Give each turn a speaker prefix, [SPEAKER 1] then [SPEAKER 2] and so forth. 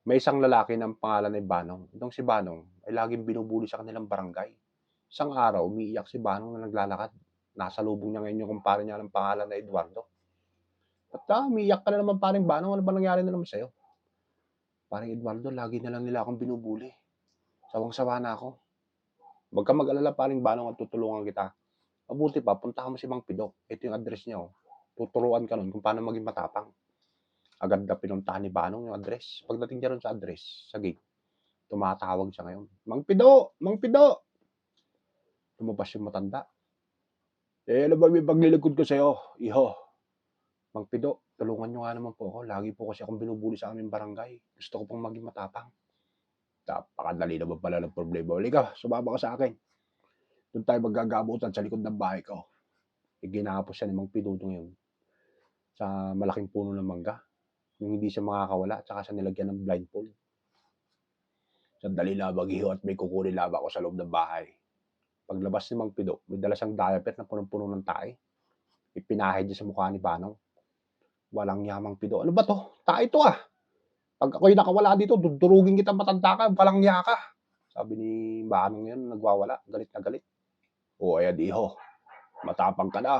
[SPEAKER 1] May isang lalaki na ang pangalan ay Banong. Itong si Banong ay laging binubuli sa kanilang barangay. Isang araw, umiiyak si Banong na naglalakad. Nasalubong niya ngayon yung kumpare niya ng pangalan na Eduardo. Ba't umiiyak ka na naman paring Banong? Ano ba nangyari na naman sa'yo? Paring Eduardo, lagi na lang nila akong binubuli. Sawang-sawa na ako. Huwag kang mag-alala paring Banong at tutulungan kita. Mabuti pa, puntahan mo si Mang Pidok. Ito yung address niya. Oh. Tuturuan ka nun kung paano maging matapang. Agad na pinuntahan ni Banong yung address. Pagdating niya ron sa address, sa gate, tumatawag siya ngayon. Mang Pido! Mang Pido! Lumabas yung matanda. Ano ba may paglilingkod ko sa'yo, iho? Mang Pido, tulungan nyo nga naman po ako. Lagi po kasi akong binubuli sa aming barangay. Gusto ko pong maging matapang. Napakadali naman pala ng problema. Halika, sumama ka sa akin. Doon tayo maggagabutan sa likod ng bahay ko. Ginapos siya ni Mang Pido ngayon sa malaking puno ng mangga. Yung hindi siya makakawala at saka siya nilagyan ng blindfold. Sandali lamang iho at may kukunin lamang ako sa loob ng bahay. Paglabas ni Mang Pido, may dala siyang diaper na punong-puno ng tae. Ipinahid niya sa mukha ni Banong. Walang yamang Pido. Ano ba to? Tae to ah. Pag ako'y nakawala dito, dudurugin kita matanda ka, walang ya ka. Sabi ni Banong yun, nagwawala, galit na galit. O ayan iho, matapang ka na.